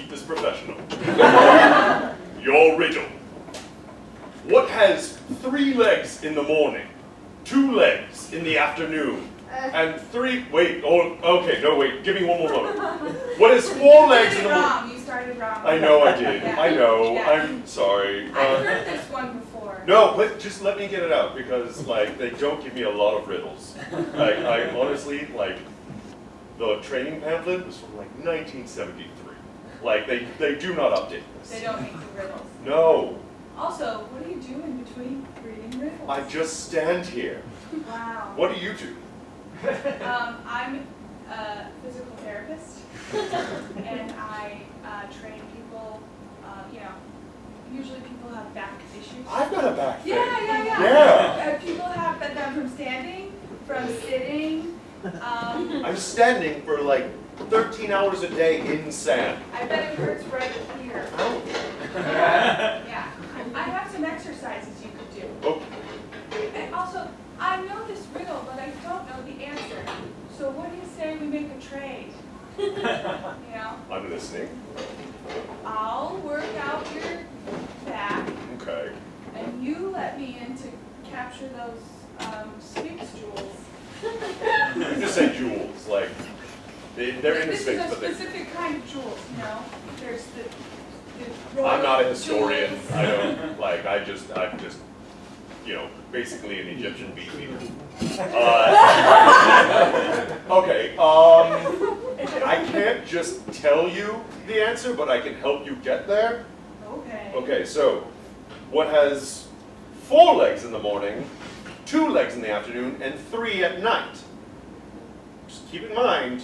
keep this professional. Your riddle. What has 3 legs in the morning, 2 legs in the afternoon, and 3, wait, okay, no, wait, give me one more moment. What has 4 legs in the morning? You started wrong. I know I did, Yeah. I know, Yeah. I'm sorry. I've heard this one before. No, but just let me get it out, because, like, they don't give me a lot of riddles. Like, I honestly, like, the training pamphlet was from, like, 1973. Like, they do not update this. They don't make the riddles. No, Also, what do you do in between reading riddles? I just stand here. Wow. What do you do? I'm a physical therapist, and I train people. Usually people have back issues. I've got a back thing. Yeah. People have that from standing, from sitting. I'm standing for like 13 hours a day in sand. I bet it hurts right here. Ow. Yeah. I have some exercises you could do. Oh, And also, I know this riddle, but I don't know the answer. So what do you say we make a trade? I'm listening. I'll work out your back, Okay. and you let me in to capture those Sphinx jewels. You just say jewels, like, they're in the This Sphinx, is a but they... specific kind of jewels, There's the I'm not a royal historian. jewels. I don't, like, I'm just, basically an Egyptian beat leader. Okay, I can't just tell you the answer, but I can help you get there. Okay. Okay, so, what has 4 legs in the morning, 2 legs in the afternoon, and 3 at night? Just keep in mind,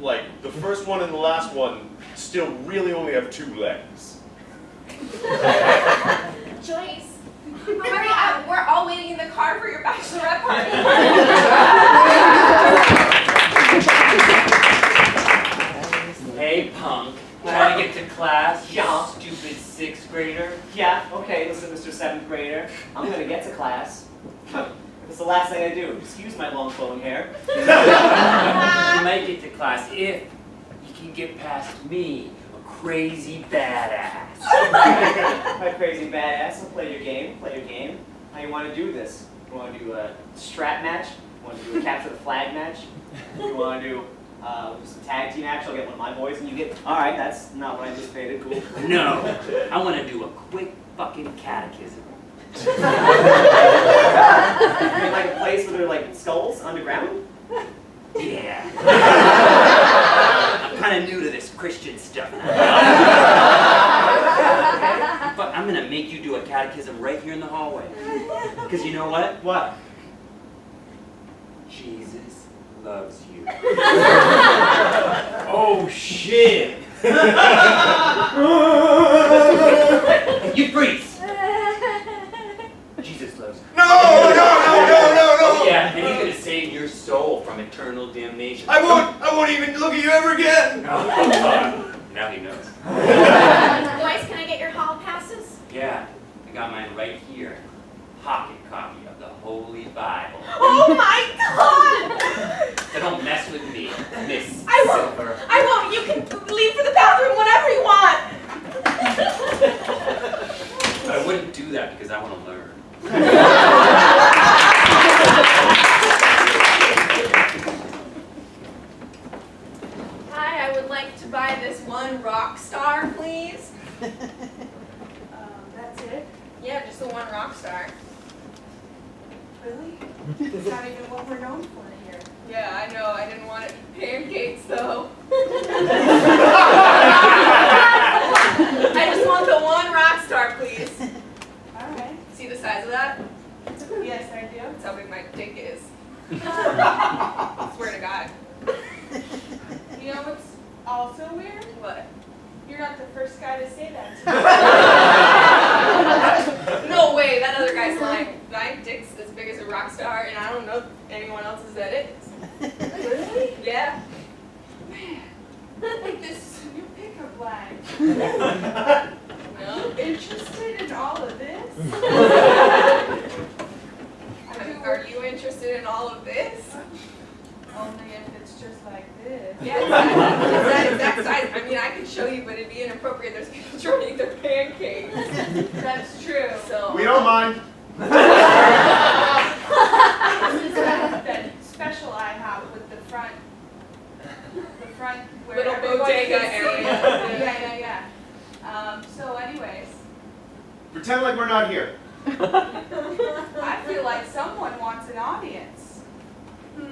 like, the first one and the last one still really only have 2 legs. Joyce, hurry up. We're all waiting in the car for your bachelorette party. Hey, punk. Trying to get to class, you stupid 6th grader? Yeah, okay, listen, Mr. 7th grader. I'm gonna get to class. It's the last thing I do. Excuse my long flowing hair. You might get to class if you can get past me, a crazy badass. My crazy badass. I'll play your game. Play your game. How you want to do this? You want to do a strap match? You want to do a capture the flag match? You want to do some tag team action? I'll get one of my boys and you get... Alright, that's not what I anticipated. Cool. No, I want to do a quick fucking catechism. Like a place where there are like skulls underground? Yeah. I'm kind of new to this Christian stuff. But I'm going to make you do a catechism right here in the hallway. Because you know what? What? Jesus loves you. Oh, shit. You freeze! Jesus loves you. No! Oh, yeah, and he's going to save your soul from eternal damnation. I won't even look at you ever again. Now he knows. Boys, can I get your hall passes? Yeah, I got mine right here. Pocket copy of the Holy Bible. Oh my God! So don't mess with me, Miss Silver. I won't. You can leave for the bathroom whenever you want. I wouldn't do that because I want to learn. Hi, I would like to buy this one rock star, please. That's it? Yeah, just the one rock star. Really? It's not even what we're known for here. Yeah, I know. I didn't want it pancakes, though. I just want the one rock star, please. Alright. See the size of that? Yes, I do. That's how big my dick is. Swear to God. You know what's also weird? What? You're not the first guy to say that to me. No way, that other guy's lying. My dick's as big as a rock star, and I don't know if anyone else has said it. Really? Yeah. Man, like this new pickup line. No? Interested in all of this? Are you interested in all of this? Only if it's just like this. Yeah, exactly. It's that exact size. I mean, show you, but it'd be inappropriate. There's people trying to eat their pancakes. That's true. So We don't mind. This is that special I have with the front where Little everybody bodega can see area. Yeah. So anyways, Pretend like we're not here. I feel like someone wants an audience. Are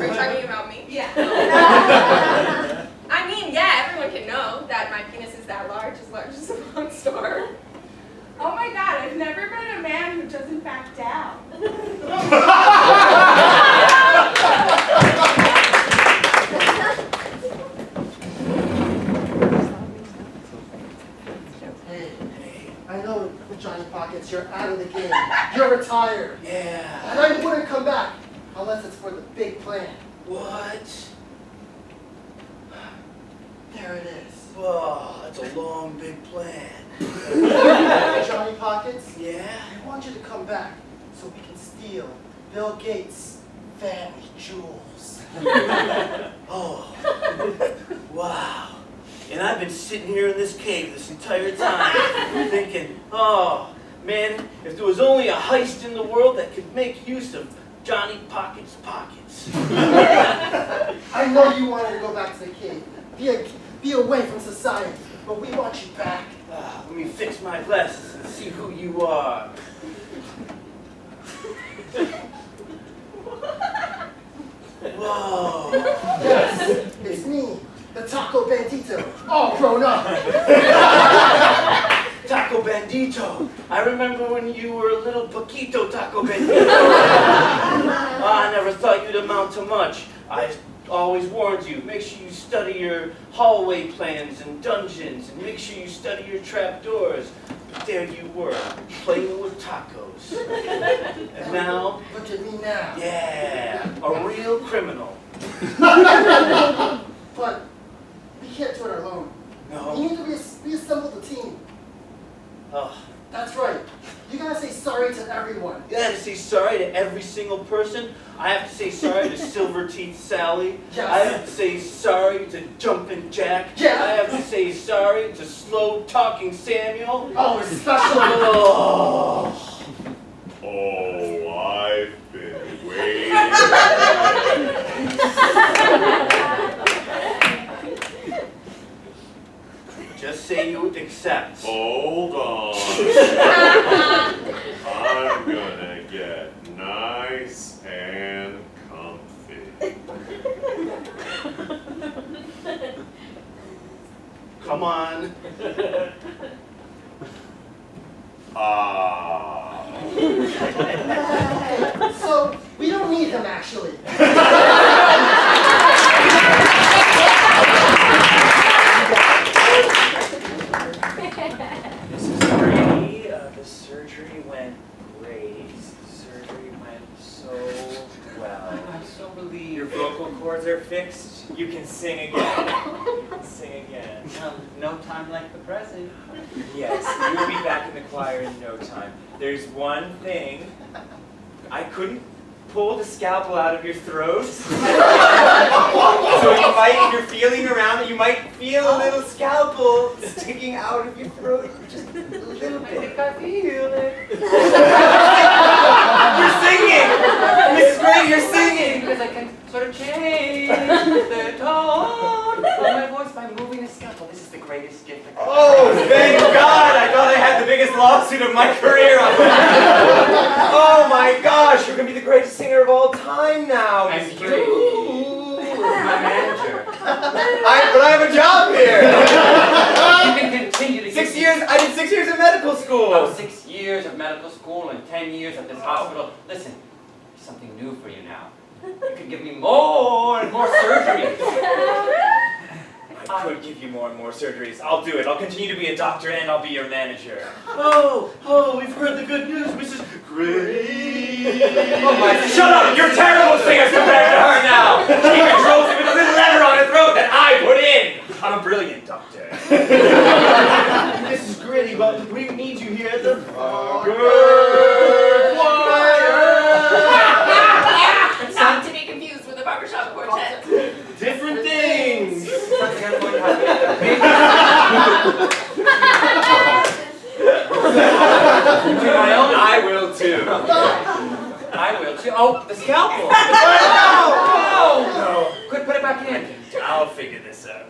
you talking about me? Yeah. I mean, yeah, everyone can know that my penis is that large as a long store. Oh my God, I've never met a man who doesn't back down. Hey, I know with Johnny Pockets, you're out of the game. You're retired. Yeah. And I wouldn't come back unless it's for the big plan. What? There it is. Whoa, that's a long, big plan. Johnny Pockets, Yeah? I want you to come back so we can steal Bill Gates' family jewels. Oh. Wow. And I've been sitting here in this cave this entire time thinking, oh, man, if there was only a heist in the world that could make use of Johnny Pockets' pockets. I know you wanted to go back to the cave, be away from society, but we want you back. Let me fix my glasses and see who you are. Whoa. Yes, it's me, the Taco Bandito, all grown up. Taco Bandito. I remember when you were a little Paquito Taco Bandito. I never thought you'd amount to much. I always warned you, make sure you study your hallway plans and dungeons, and make sure you study your trapdoors. But there you were, playing with tacos. And now, Look at me now. yeah, a real criminal. But we can't do it alone. We No. need to reassemble the team. Oh. That's right. You gotta say sorry to everyone. You have to say sorry to every single person. I have to say sorry to Silver Teeth Sally. Yes. I have to say sorry to Jumpin' Jack. Yeah. I have to say sorry to Slow Talking Samuel. Oh, especially. Oh. Oh, I've been waiting. Just say you accept. Hold on. I'm gonna get nice and comfy. Come on. Ah. So, we don't need him actually. Mrs. Brady, the surgery went great. The surgery went so well. I'm so relieved. Your vocal cords are fixed. You can sing again. You can sing again. No time like the present. Yes, you will be back in the choir in no time. There's one thing. I couldn't pull the scalpel out of your throat. So you might, if you're feeling around it, you might feel a little scalpel sticking out of your throat. Just a little bit. I feel it. You're singing! Mrs. Brady, you're singing! Because I can sort of change the tone of my voice by moving the scalpel. This is the greatest gift I could Oh, thank God! I thought I had the biggest lawsuit of my career on my hands. Oh my gosh, you're gonna be the greatest singer of all time now. And Mrs. you. Brady. My manager. But I have a job here. You can continue to 6 years. I did 6 years of medical school. Oh, 6 years of medical school and 10 years at this hospital. Listen, there's something new for you now. You can give me more and more surgeries. I could give you more and more surgeries. I'll do it. I'll continue to be a doctor and I'll be your manager. Oh, we've heard the good news, Mrs. Gray. Oh my! Shut up! You're terrible singers compared to her now. She controls it with a little lever on her throat that I put in. I'm a brilliant doctor. Mrs. Gritty, but we need you here at the Not to be confused with the barbershop quartet. Different things. Something I'm going to have a big to my own. I will too. I will too. Oh, the scalpel. No. Quick, put it back in. I'll figure this out.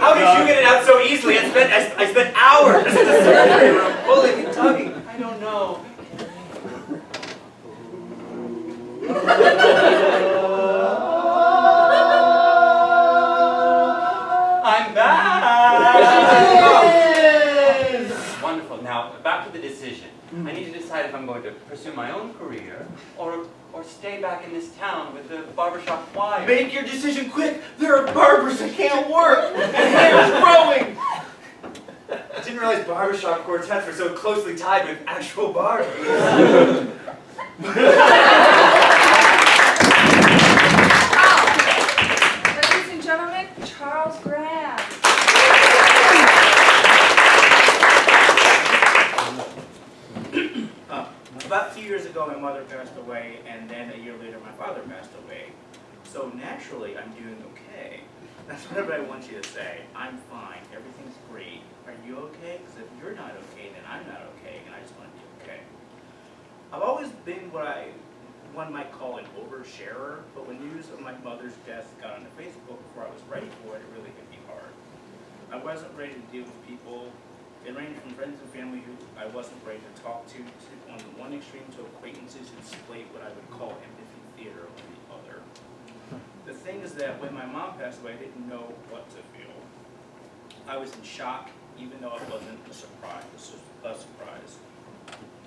How did you get it out so easily? I spent hours in the surgery room pulling and tugging. I don't know. I'm back! Wonderful. Now, back to the decision. I need to decide if I'm going to pursue my own career or stay back in this town with the barbershop choir. Make your decision quick! There are barbers that can't work! And hair's growing! I didn't realize barbershop quartets were so closely tied with actual barbers. Ladies and gentlemen, Charles Graham. About 2 years ago, my mother passed away, and then a year later, my father passed away. So naturally, I'm doing okay. That's what everybody wants you to say. I'm fine. Everything's great. Are you okay? Because if you're not okay, then I'm not okay, and I just want to be okay. I've always been what one might call an oversharer, but when news of my mother's death got onto Facebook before I was ready for it, it really hit me hard. I wasn't ready to deal with people. It ranged from friends and family who I wasn't ready to talk to on the one extreme to acquaintances who displayed what I would call empathy theater on the other. The thing is that when my mom passed away, I didn't know what to feel. I was in shock, even though it wasn't a surprise.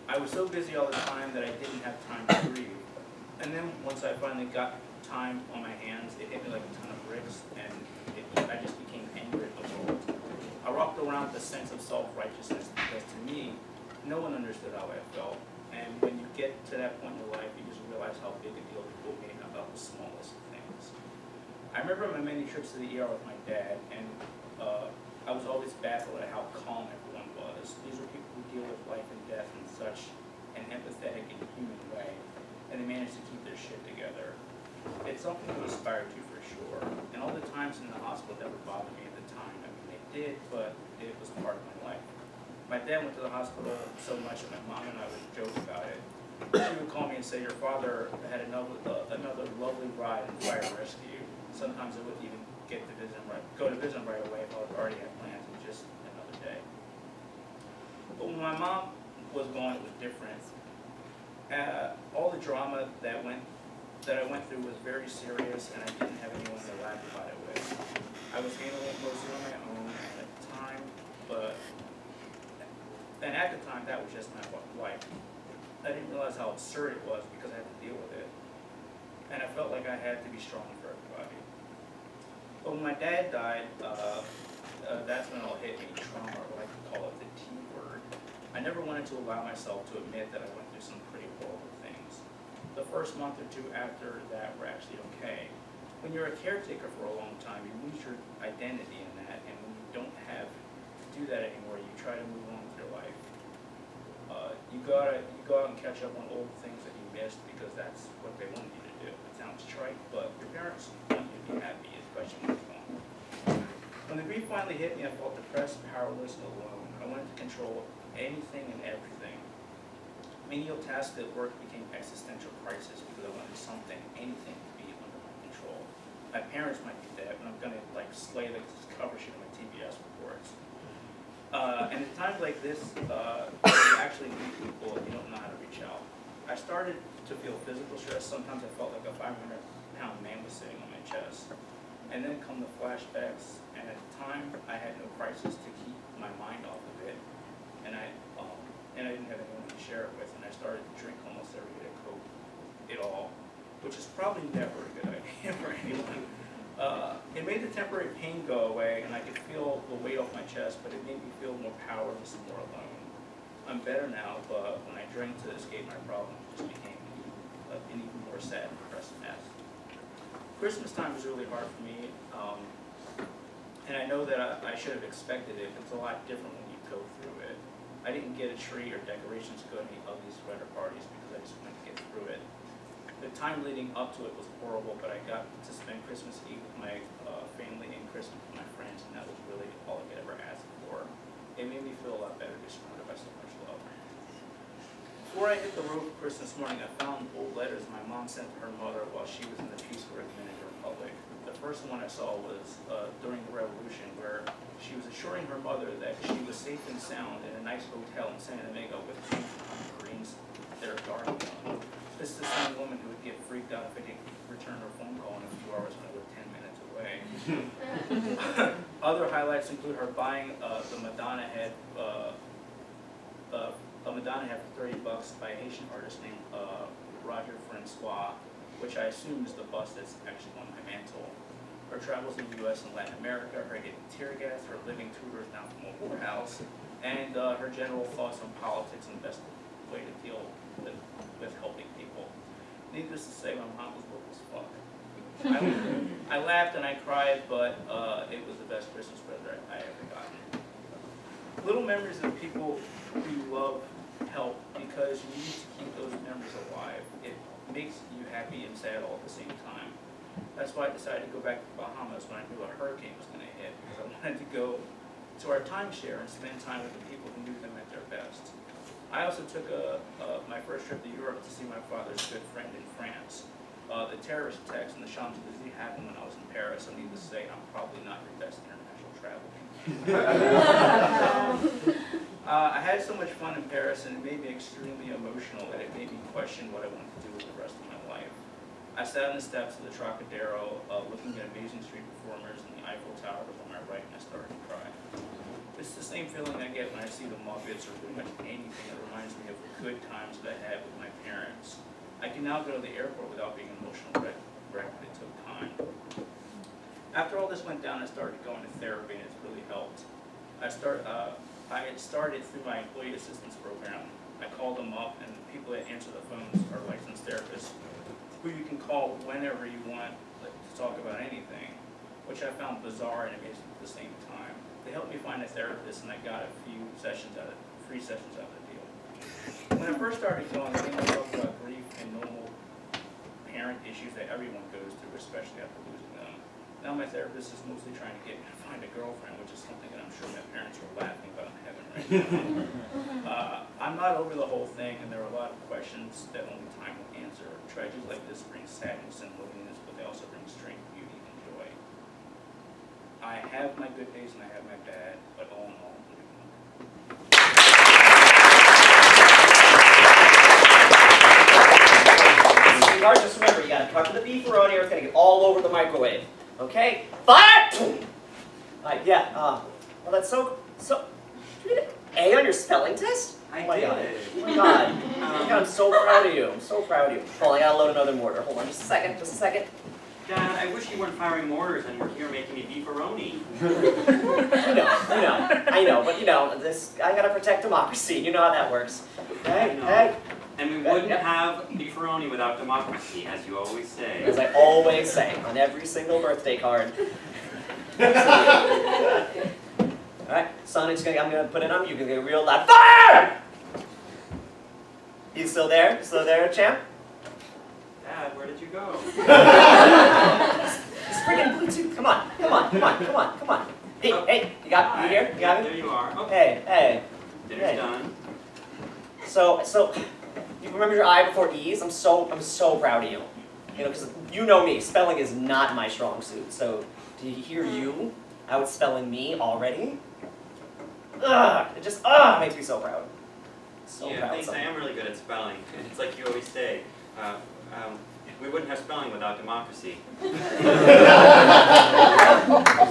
I was so busy all the time that I didn't have time to grieve. And then once I finally got time on my hands, it hit me like a ton of bricks, and I just became angry at the world. I walked around with a sense of self-righteousness because to me, no one understood how I felt. And when you get to that point in your life, you just realize how big a deal people make about the smallest things. I remember my many trips to the ER with my dad, and I was always baffled at how calm everyone was. These are people who deal with life and death in such an empathetic and human way, and they manage to keep their shit together. It's something to aspire to for sure. And all the times in the hospital never bothered me at the time. I mean, they did, but it was part of my life. My dad went to the hospital so much that my mom and I would joke about it. She would call me and say, your father had another lovely ride in fire rescue. Sometimes I wouldn't even go to visit him right away if I already had plans. It was just another day. But when my mom was gone, it was different. All the drama that I went through was very serious, and I didn't have anyone to laugh about it with. I was handling it mostly on my own at the time, and at the time, that was just my life. I didn't realize how absurd it was because I had to deal with it. And I felt like I had to be strong for everybody. But when my dad died, that's when it all hit me, trauma, or what I like to call it, the T word. I never wanted to allow myself to admit that I went through some pretty horrible things. The first month or two after that were actually okay. When you're a caretaker for a long time, you lose your identity in that, and when you don't have to do that anymore, you try to move on with your life. You go out and catch up on old things that you missed because that's what they wanted you to do. It sounds trite, but your parents want you to be happy, especially when it's gone. When the grief finally hit me, I felt depressed, powerless, and alone. I wanted to control anything and everything. Menial tasks at work became existential crisis because I wanted something, anything to be under my control. My parents might be dead, but I'm gonna slay the cover sheet of my TBS reports. And at times like this, you actually need people if you don't know how to reach out. I started to feel physical stress. Sometimes I felt like a 500-pound man was sitting on my chest. And then come the flashbacks, and at the time, I had no crisis to keep my mind off of it. And I didn't have anyone to share it with, and I started to drink almost every day to cope it all, which is probably never a good idea for anyone. It made the temporary pain go away, and I could feel the weight off my chest, but it made me feel more powerless and more alone. I'm better now, but when I drank to escape my problem, it just became an even more sad and depressed mess. Christmas time was really hard for me, and I know that I should have expected it. It's a lot different when you go through it. I didn't get a tree or decorations to go to any ugly sweater parties because I just wanted to get through it. The time leading up to it was horrible, but I got to spend Christmas Eve with my family and Christmas with my friends, and that was really all I could ever ask for. It made me feel a lot better, just surrounded by so much love. Before I hit the road for Christmas morning, I found old letters my mom sent to her mother while she was in the Peace Corps of the Dominican Republic. The first one I saw was during the Revolution, where she was assuring her mother that she was safe and sound in a nice hotel in San Domingo with Marines there guarding them. This is the same woman who would get freaked out if I didn't return her phone call in a few hours when I lived 10 minutes away. Other highlights include her buying the Madonna head, a Madonna head for $30 by a Haitian artist named Roger Francois, which I assume is the bust that's actually on my mantle. Her travels in the U.S. and Latin America, her getting tear gas, her living tutors now from a whorehouse, and her general thoughts on politics and the best way to deal with helping people. Needless to say, my mom was woke as fuck. I laughed and I cried, but it was the best Christmas present I ever gotten. Little memories of people who you love help because you need to keep those memories alive. It makes you happy and sad all at the same time. That's why I decided to go back to the Bahamas when I knew a hurricane was going to hit, because I wanted to go to our timeshare and spend time with the people who knew them at their best. I also took my first trip to Europe to see my father's good friend in France. The terrorist attacks in the Champs-Élysées happened when I was in Paris, so needless to say, I'm probably not your best international traveler. I had so much fun in Paris, and it made me extremely emotional that it made me question what I wanted to do with the rest of my life. I sat on the steps of the Trocadero, looking at amazing street performers, and the Eiffel Tower was on my right, and I started to cry. It's the same feeling I get when I see the Muppets or pretty much anything that reminds me of the good times that I had with my parents. I can now go to the airport without being emotional wreck, but it took time. After all this went down, I started going to therapy, and it's really helped. I had started through my employee assistance program. I called them up, and the people that answer the phones are licensed therapists who you can call whenever you want to talk about anything, which I found bizarre and amazing at the same time. They helped me find a therapist, and I got a few free sessions out of the deal. When I first started going, I mainly talked about grief and normal parent issues that everyone goes through, especially after losing them. Now my therapist is mostly trying to get me to find a girlfriend, which is something that I'm sure my parents are laughing about in heaven right now. I'm not over the whole thing, and there are a lot of questions that only time will answer. Tragedies like this bring sadness and loneliness, but they also bring strength, beauty, and joy. I have my good days and I have my bad, but all in all, I'm doing well. Sweetheart, just remember, you gotta cover the beefaroni or it's gonna get all over the microwave. Okay? Fire! Alright, yeah, well that's so, did you get an A on your spelling test? I Oh my did. God. Oh my God. I'm so proud of you. I'm so proud of you. Hold on, I gotta load another mortar. Hold on just a second, Dad, I wish you weren't firing mortars and were here making me beefaroni. I know, but I gotta protect democracy. You know how that works. Hey. And we wouldn't have beefaroni without democracy, as you always say. As I always say, on every single birthday card. Alright, son, I'm gonna put it on, you can get real loud. Fire! You still there? Still there, champ? Dad, where did you go? It's freaking Bluetooth. Come on. Hey, you here? You got me? There you are. Okay. Hey. Dinner's done. So, you remember your I before E's? I'm so proud of you. Because you know me, spelling is not my strong suit. So, to hear you out spelling me already, it just makes me so proud. So Yeah, proud. thanks. I am really good at spelling. It's like you always say. We wouldn't have spelling without democracy. You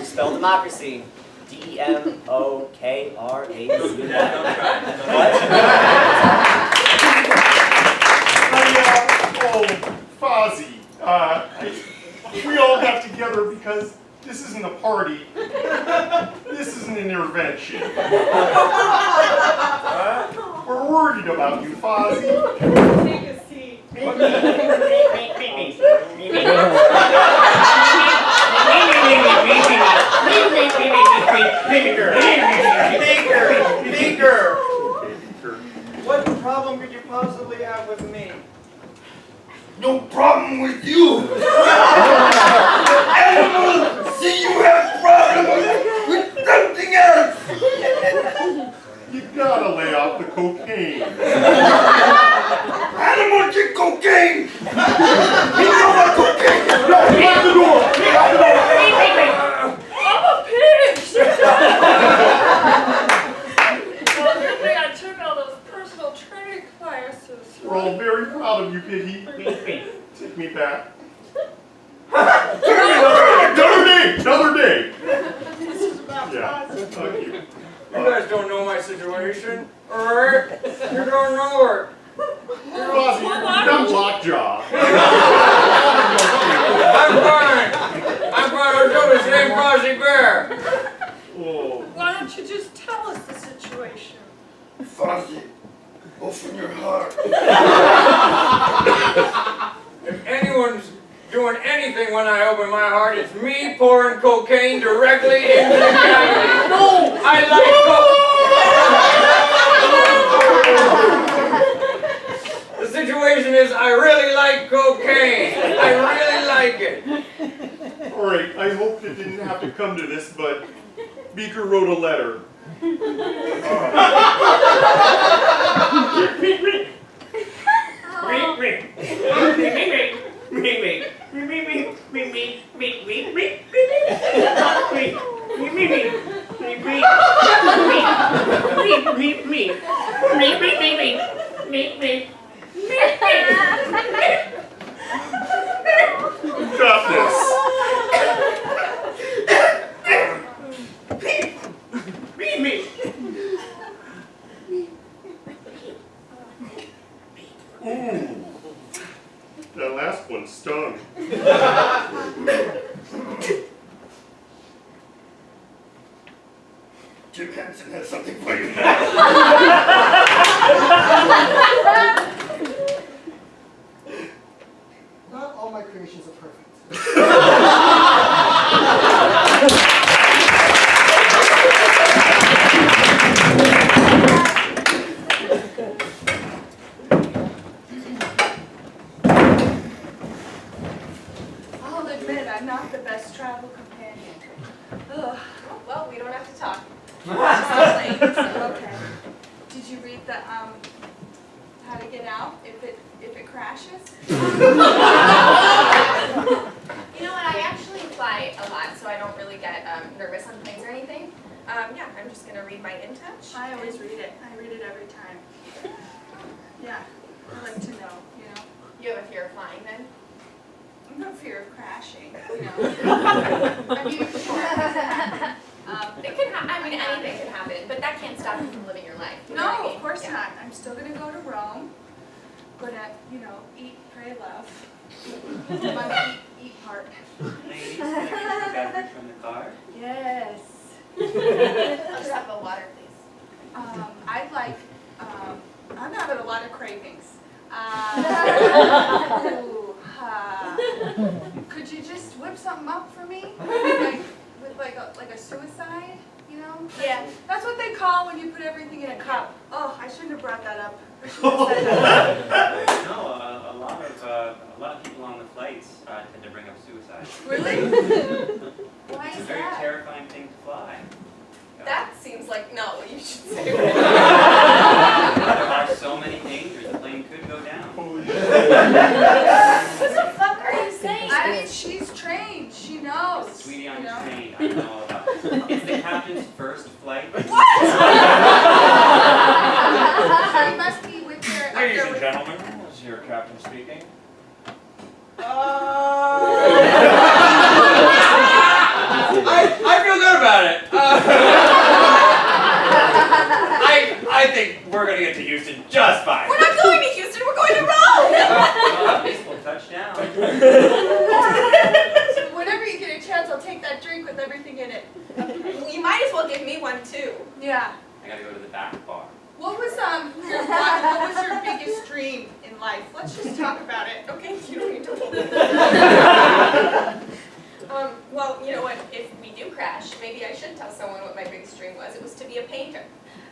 spell democracy. D-E-M-O-K-R-A-C. Don't try. Fozzie, we all got together because this isn't a party. This isn't an intervention. We're worried about you, Fozzie. Take a seat. Beaker! What problem could you possibly have with me? No problem with you. Animals, see you have problems. situation, alright? You're going nowhere. Fozzie, you're not lockjaw. I'm fine. I'm going to do the same Fozzie Bear. Oh. Why don't you just tell us the situation? Fozzie, open your heart. If anyone's doing anything when I open my heart, it's me pouring cocaine directly into the cavity. No! I like coke. The situation is I really like cocaine. I really like it. All right, I hope it didn't have to come to this, but Beaker wrote a letter. Got this. Ooh, that last one stung. Jim Henson has something for you. Not all my creations are perfect. I'll admit I'm not the best travel companion. Ugh. Oh, well, we don't have to talk. Okay. Did you read the how to get out if it crashes? You know what? I actually fly a lot, so I don't really get nervous on planes or anything. Yeah, I'm just gonna read my In Touch. I always read it. I read it every time. Yeah, I like to know, you know. You have a fear of flying then? No fear of crashing, you know. I mean, it could I mean, anything could happen, but that can't stop you from living your life. You know what I No, mean? of course Yeah. not. I'm still gonna go to Rome. Gonna, you know, eat, pray, love. My eat part. Ladies, can I get some beverage from the car? Yes. I'll just have a water, please. I'd like, I'm having a lot of cravings. Could you just whip something up for me? With like a suicide, you know? Yeah. That's what they call when you put everything in a cup. Oh, I shouldn't have brought that up. I shouldn't have said that. No, a lot of people on the flights tend to bring up suicide. Really? Why It's a is very that? terrifying thing to fly. That seems like not what you should say. There are so many dangers, the plane could go down. What the fuck are you saying? I mean, she's trained. She knows. Sweetie, I'm you know? trained. I know all about this. It's the captain's first flight. She must be with her. Ladies and gentlemen, this is your captain speaking. I feel good about it. I think we're gonna get to Houston just fine. We're not going to Houston, we're going to Rome! Peaceful touchdown. Whenever you get a chance, I'll take that drink with everything in it. You might as well give me one too. Yeah. I gotta go to the back bar. What was your biggest dream in life? Let's just talk about it. Okay, you don't need to hold it. Well, you know what, if we do crash, maybe I should tell someone what my biggest dream was. It was to be a painter.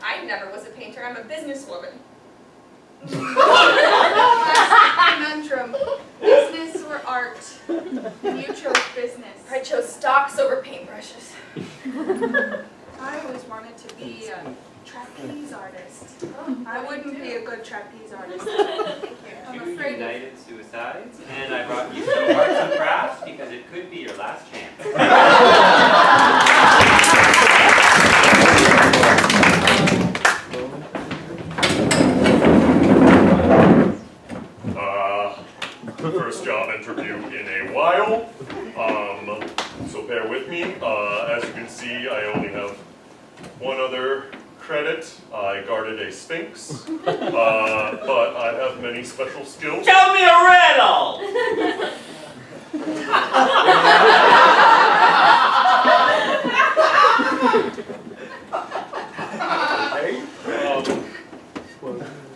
I never was a painter, I'm a businesswoman. Conundrum. Business or art? You chose business. I chose stocks over paintbrushes. I always wanted to be a trapeze artist. I wouldn't be a good trapeze artist. I'm Two afraid of united suicides, and I brought you some arts and crafts because it could be your last chance. First job interview in a while, so bear with me. As you can see, I only have one other credit, I guarded a sphinx, but I have many special skills. Tell me a riddle! Okay.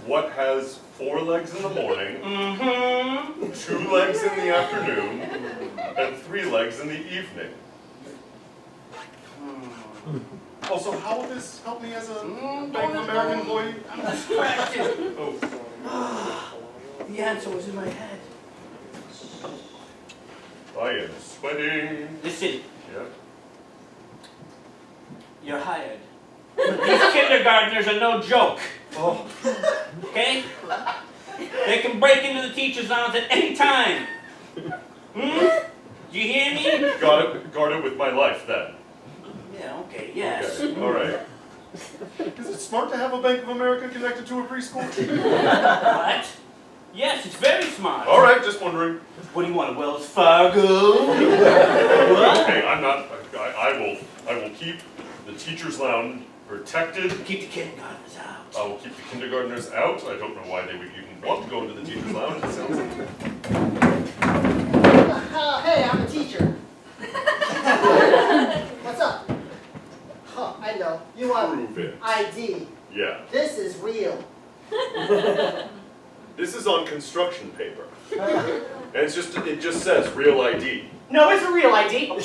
What has 4 legs in the morning, Mm-hmm. 2 legs in the afternoon, and 3 legs in the evening? Also, how will this help me as a Bank of America employee? I'm distracted. Oh, The answer was in my head. I am sweating. Listen, Yeah. you're hired. These kindergartners are no joke. Oh, Okay? They can break into the teacher's lounge at any time. Hmm? Do you hear me? guard it with my life then. Yeah, okay, yes. Okay. All right. Is it smart to have a Bank of America connected to a preschool? What? Yes, it's very smart. All right, just wondering. What do you want, a Wells Fargo? Okay, I'm not. I will keep the teacher's lounge protected. Keep the kindergartners out. I will keep the kindergartners out. I don't know why they would even want to go into the teacher's lounge. It sounds like. Hey, I'm a teacher. What's up? Huh, I know. You want Prove it. ID. Yeah. This is real. This is on construction paper. And it just says real ID. No, it's a real ID. And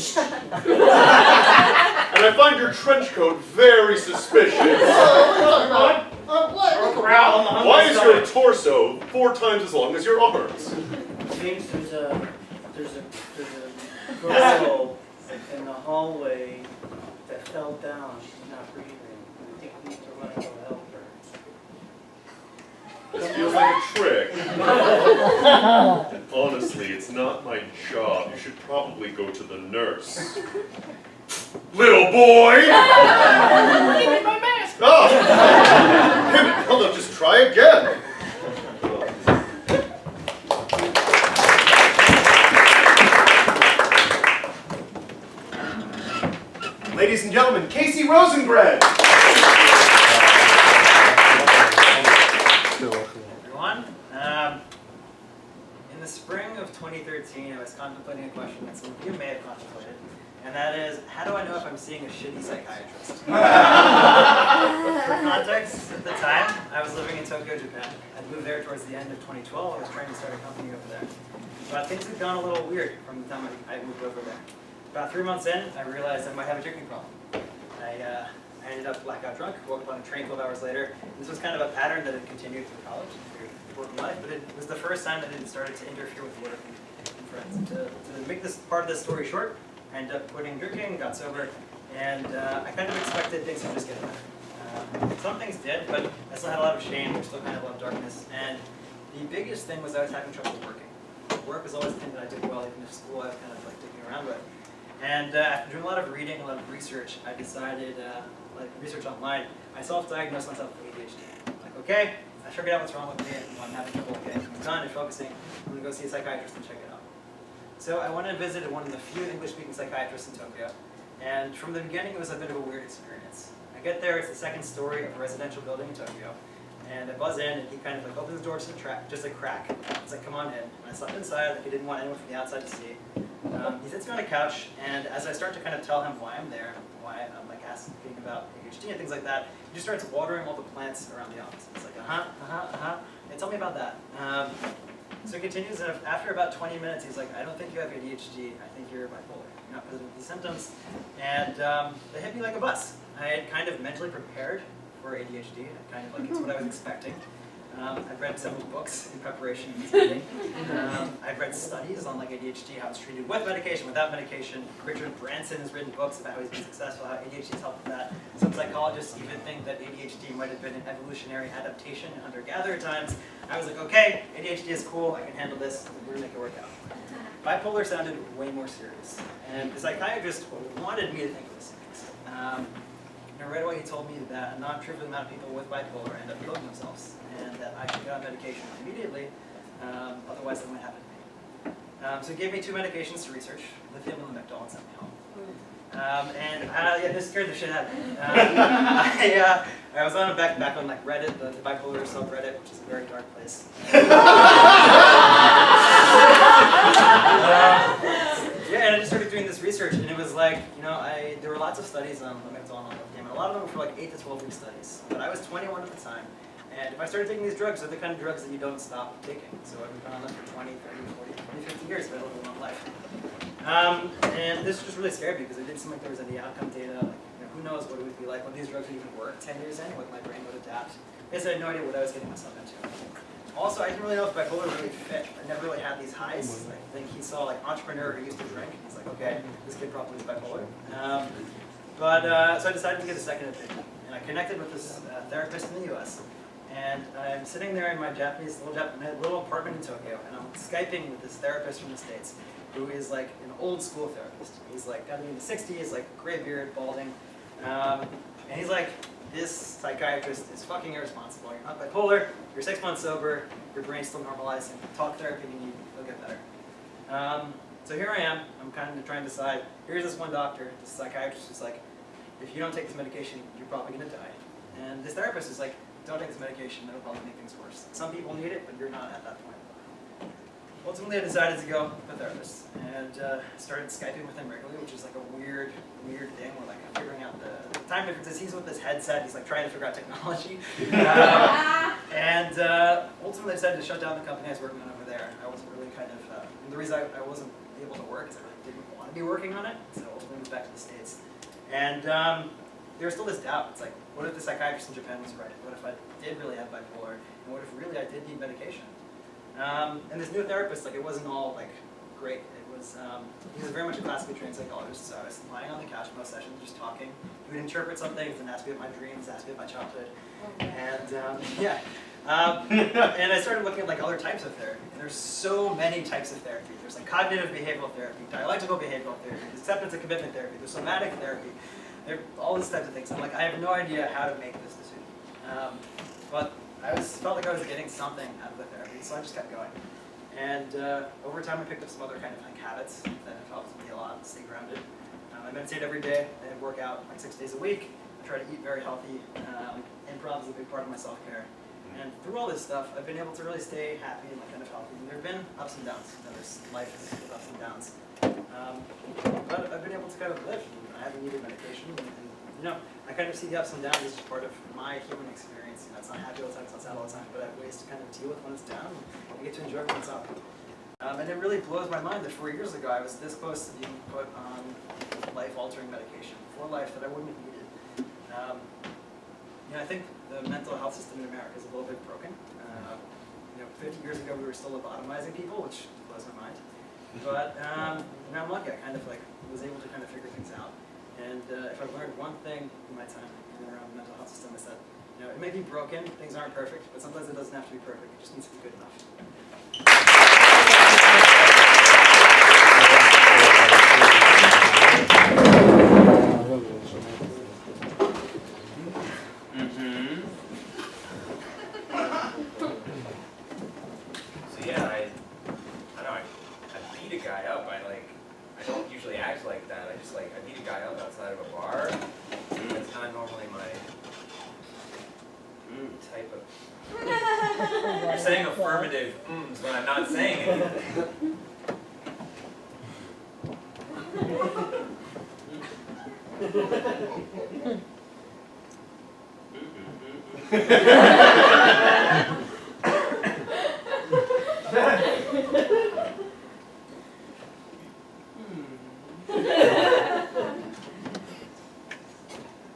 I find your trench coat very suspicious. What are you talking about? What? Why is your torso 4 times as long as your arms? James, there's a girl in the hallway that fell down. She's not breathing. I think we need to run and go help her. This feels like a trick. And honestly, it's not my job. You should probably go to the nurse. Little boy! Give me my mask. Oh! Hold on, just try again. Ladies and gentlemen, Casey Rosengren! Everyone, in the spring of 2013, I was contemplating a question that some of you may have contemplated, and that is, how do I know if I'm seeing a shitty psychiatrist? For context, at the time, I was living in Tokyo, Japan. I'd moved there towards the end of 2012. I was trying to start a company over there. But things had gone a little weird from the time I moved over there. About 3 months in, I realized I might have a drinking problem. I ended up blackout drunk, woke up on a train 12 hours later. This was kind of a pattern that had continued through college, through working life, but it was the first time that it had started to interfere with work and friends. To make this part of the story short, I ended up quitting drinking, got sober, and I kind of expected things to just get better. Some things did, but I still had a lot of shame, there's still kind of a lot of darkness, and the biggest thing was I was having trouble working. Work was always the thing that I did well, even if school I was kind of like dicking around with. And after doing a lot of reading, a lot of research, I decided, like research online, I self-diagnosed myself with ADHD. Like, okay, I figured out what's wrong with me, I'm having trouble getting things done and focusing, I'm gonna go see a psychiatrist and check it out. So I went and visited one of the few English-speaking psychiatrists in Tokyo, and from the beginning it was a bit of a weird experience. I get there, it's the second story of a residential building in Tokyo, and I buzz in, and he kind of like opens the door just a crack. It's like, come on in. And I slept inside, like he didn't want anyone from the outside to see. He sits me on a couch, and as I start to kind of tell him why I'm there, why I'm like asking about ADHD and things like that, he just starts watering all the plants around the office. It's like, hey, tell me about that. So he continues, and after about 20 minutes, he's like, I don't think you have ADHD, I think you're bipolar. You're not presenting these symptoms. And they hit me like a bus. I had kind of mentally prepared for ADHD, kind of like it's what I was expecting. I've read several books in preparation for this meeting. I've read studies on like ADHD, how it's treated with medication, without medication. Richard Branson has written books about how he's been successful, how ADHD has helped with that. Some psychologists even think that ADHD might have been an evolutionary adaptation in hunter-gatherer times. I was like, okay, ADHD is cool, I can handle this, we're gonna make it work out. Bipolar sounded way more serious, and the psychiatrist wanted me to think it was serious. And right away he told me that a non-trivial amount of people with bipolar end up killing themselves, and that I should get on medication immediately, otherwise they might happen to me. So he gave me 2 medications to research, lithium and lamictal, and sent me home. Yeah, this scared the shit out of me. I was on back on like Reddit, the bipolar subreddit, which is a very dark place. Yeah, and I just started doing this research, and it was like, there were lots of studies on the mental health game, and a lot of them were for like 8 to 12 week studies. But I was 21 at the time, and if I started taking these drugs, they're the kind of drugs that you don't stop taking. So I've been on them for 20, 30, 40, 20, 50 years, but I live a long life. And this just really scared me because it didn't seem like there was any outcome data. Like, who knows what it would be like when these drugs would even work 10 years in, what my brain would adapt. I guess I had no idea what I was getting myself into. Also, I didn't really know if bipolar really fit. I never really had these highs. I think he saw like entrepreneur who used to drink. He's like, okay, this kid probably is bipolar. So I decided to get a second opinion, and I connected with this therapist in the U.S. And I'm sitting there in my little apartment in Tokyo, and I'm Skyping with this therapist from the States, who is like an old school therapist. He's like got to be in the 60s, like gray beard, balding, and he's like, this psychiatrist is fucking irresponsible. You're not bipolar, you're 6 months sober, your brain's still normalizing, talk therapy you need, you'll get better. So here I am, I'm kind of trying to decide, here's this one doctor, this psychiatrist who's like, if you don't take this medication, you're probably gonna die. And this therapist is like, don't take this medication, that'll probably make things worse. Some people need it, but you're not at that point. Ultimately, I decided to go with a therapist and started Skyping with him regularly, which is like a weird thing. We're like figuring out the time differences. He's with this headset. He's like trying to figure out technology. Ultimately, I decided to shut down the company I was working on over there. I wasn't really and the reason I wasn't able to work is I really didn't want to be working on it. So ultimately, moved back to the States. And there was still this doubt. It's like, what if the psychiatrist in Japan was right? What if I did really have bipolar? And what if really I did need medication? And this new therapist, like, it wasn't all like great. It was he was very much a classically trained psychologist. So I was lying on the couch most sessions, just talking. He would interpret some things and ask me about my dreams, ask me about my childhood, and and I started looking at like other types of therapy. And there's so many types of therapy. There's like cognitive behavioral therapy, dialectical behavioral therapy, acceptance and commitment therapy, there's somatic therapy. There are all these types of things. I'm like, I have no idea how to make this decision. But I felt like I was getting something out of the therapy, so I just kept going. And over time, I picked up some other kind of like habits that have helped me a lot stay grounded. I meditate every day. I work out like 6 days a week. I try to eat very healthy. Improv is a big part of my self-care. And through all this stuff, I've been able to really stay happy and like kind of healthy. And there have been ups and downs. There's life with ups and downs. But I've been able to kind of live. I haven't needed medication. And I kind of see the ups and downs as just part of my human experience. It's not happy all the time, it's not sad all the time, but I have ways to kind of deal with when it's down. And I get to enjoy when it's up. And it really blows my mind that 4 years ago, I was this close to being put on life-altering medication for life that I wouldn't have needed. I think the mental health system in America is a little bit broken. 50 years ago, we were still lobotomizing people, which blows my mind. But I'm lucky. I kind of like was able to kind of figure things out. And if I've learned one thing in my time around the mental health system is that it may be broken, things aren't perfect, but sometimes it doesn't have to be perfect. It just needs to be good enough. So yeah, I beat a guy up. I don't usually act like that. I beat a guy up outside of a bar. That's not normally my type of. You're saying affirmative when I'm not saying anything.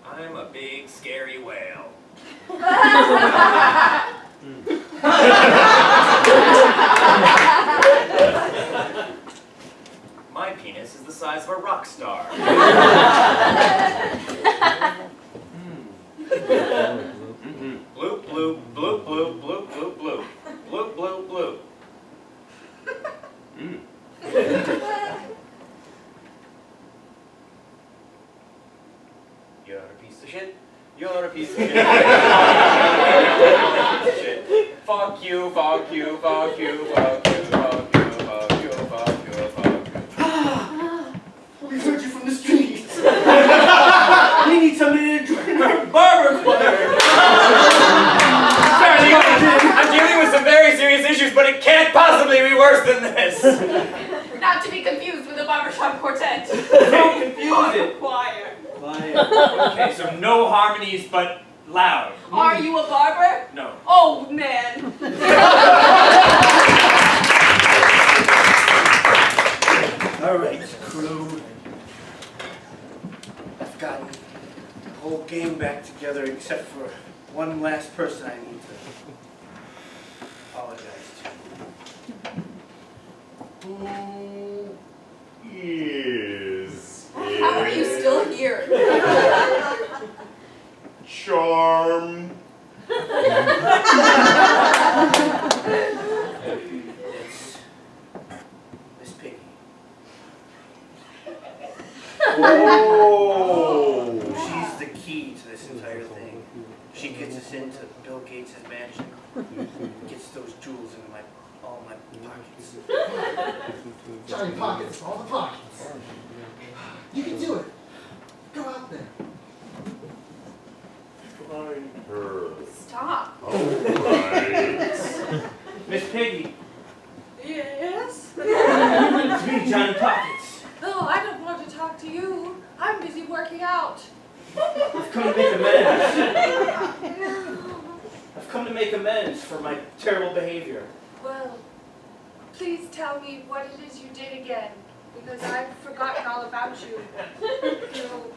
I'm a big scary whale. My penis is the size of a rock star. Bloop, bloop, bloop, bloop, bloop, bloop, bloop. Bloop, bloop, bloop. You're a piece of shit. You're a piece of shit. You're a piece of shit. Fuck you, fuck you, fuck you, fuck you, fuck you, fuck you, fuck you, fuck you. We heard you from the streets. quartet. Don't confuse it. Choir. Okay, so no harmonies, but loud. Are you a barber? No. Oh, man. All right, crew. I've gotten the whole game back together except for one last person I need to apologize to. Who is How are you still here? Charm? It's Miss Piggy. Oh! She's the key to this entire thing. She gets us into Bill Gates' mansion, gets those jewels into all my pockets. Johnny Pockets, all the pockets. You can do it. Go out there. Find her. Stop. Alright. Miss Piggy, Yes? it's me, Johnny Pockets. No, I don't want to talk to you. I'm busy working out. I've come to make amends. I've come to make amends for my terrible behavior. Well, please tell me what it is you did again, because I've forgotten all about you. Through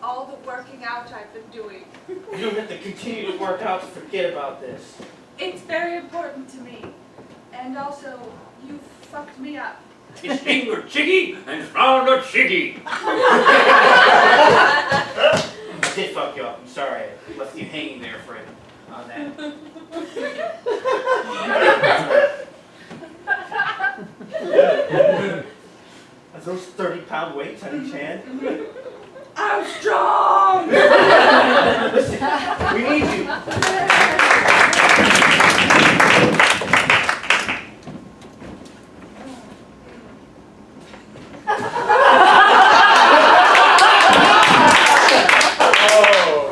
all the working out I've been doing. You don't have to continue to work out to forget about this. It's very important to me. And also, you fucked me up. It's Ingrid Chiggy and found a Chiggy. I did fuck you up. I'm sorry. I left you hanging there for it on that. Are those 30-pound weights on each hand? I'm strong! Listen, we need you.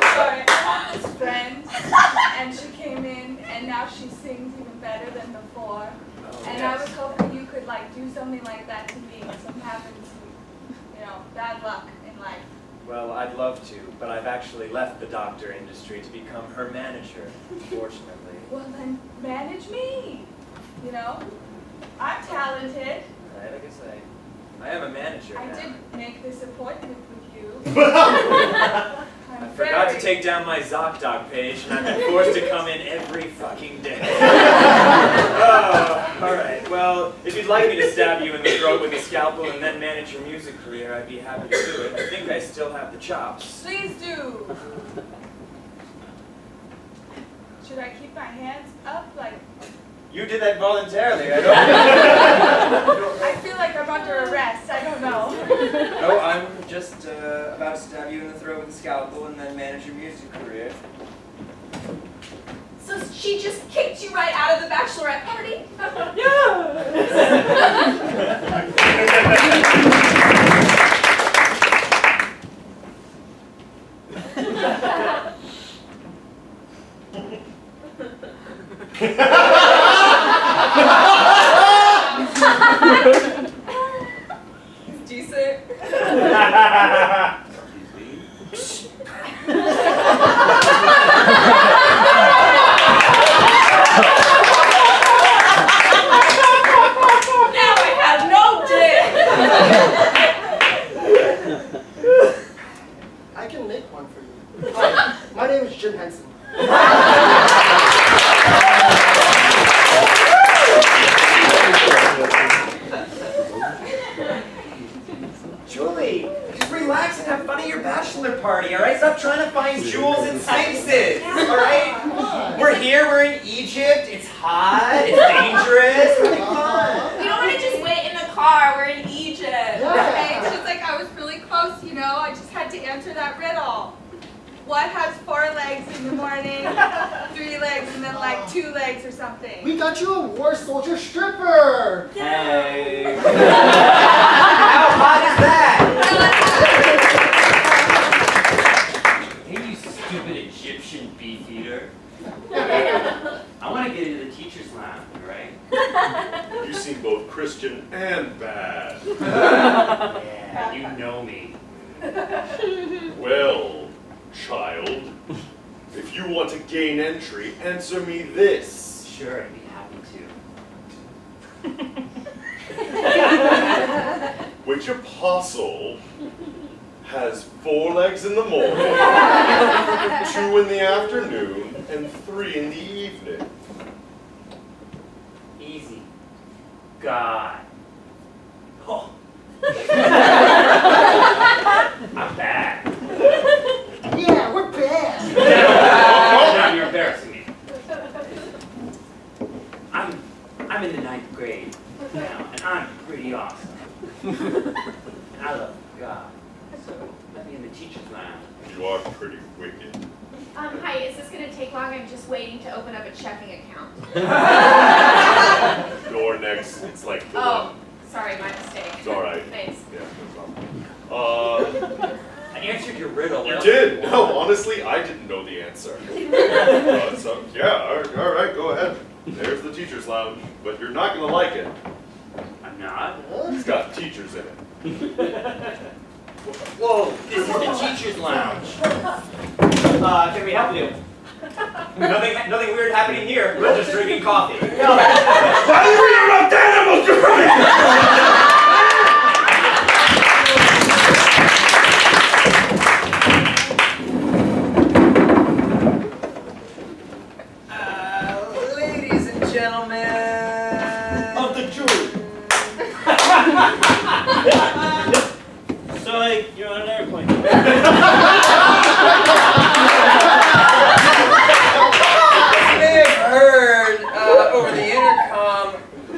Sorry, I have this friend, and she came in, and now she sings even better than before. And I was hoping you could like do something like that to me, so I'm having some, bad luck in life. Well, I'd love to, but I've actually left the doctor industry to become her manager, fortunately. Well then, manage me. I'm talented. Right, I guess I am a manager I now. did make this appointment with you. I forgot to take down my ZocDoc page, and I've been forced to come in every fucking day. Oh, all right. Well, if you'd like me to stab you in the throat with a scalpel and then manage your music career, I'd be happy to do it. I think I still have the chops. Please do. Should I keep my hands up like? You did that voluntarily. I feel like I'm under arrest. I don't know. No, I'm just about to stab you in the throat with a scalpel and then manage your music career. So she just kicked you right out of the bachelorette party? It's decent. Now I have no dick. I can make one for you. Hi, my name is Jim Henson. Julie, just relax and have fun at your bachelor party, all right? Stop trying to find jewels in spices, all right? We're here, we're in Egypt, it's hot, it's dangerous, we're having fun. We don't want to just wait in the car. We're in Egypt. Okay, she's like, I was really close, I just had to answer that riddle. What has 4 legs in the morning, 3 legs, and then like 2 legs or something? We got you a war soldier stripper! Hey. How hot is that? Hey, you stupid Egyptian beef eater. I want to get into the teacher's lounge, right? You seem both Christian and bad. Yeah. gain entry, answer me this. Sure, I'd be happy to. Which apostle has 4 legs in the morning, 2 in the afternoon, and 3 in the evening? Easy. God. Oh. I'm bad. Yeah, we're bad. Now you're embarrassing me. I'm in the 9th grade now, and I'm pretty awesome. And I love God. So let me in the teacher's lounge. You are pretty wicked. Hi, is this gonna take long? I'm just waiting to open up a checking account. You're next. It's like the Oh, one. sorry, my mistake. It's all right. Thanks. Yeah, no problem. I answered your riddle. You did. No, honestly, I didn't know the answer. So yeah, all right, go ahead. There's the teacher's lounge, but you're not gonna like it. I'm not. It's got teachers in it. Whoa, this is the teacher's lounge. Can we help you? Nothing weird happening here. We're just drinking coffee. Why are you reading about animals, Ladies and gentlemen Of the jury. So, like, you're on an airplane. You may have heard over the intercom,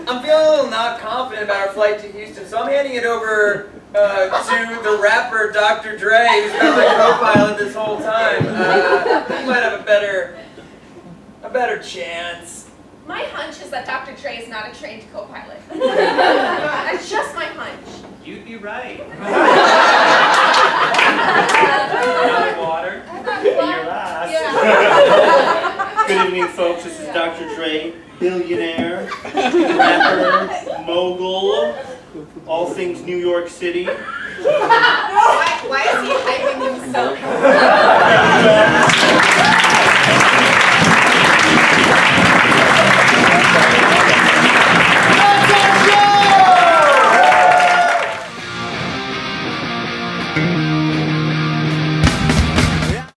I'm feeling a little not confident about our flight to Houston, so I'm handing it over to the rapper Dr. Dre, who's been my co-pilot this whole time. He might have a better chance. My hunch is that Dr. Dre is not a trained co-pilot. That's just my hunch. You'd be right. Water. Your last. Yeah. Good evening, folks. This is Dr. Dre, billionaire, rapper, mogul, all things New York City. Why is he hyping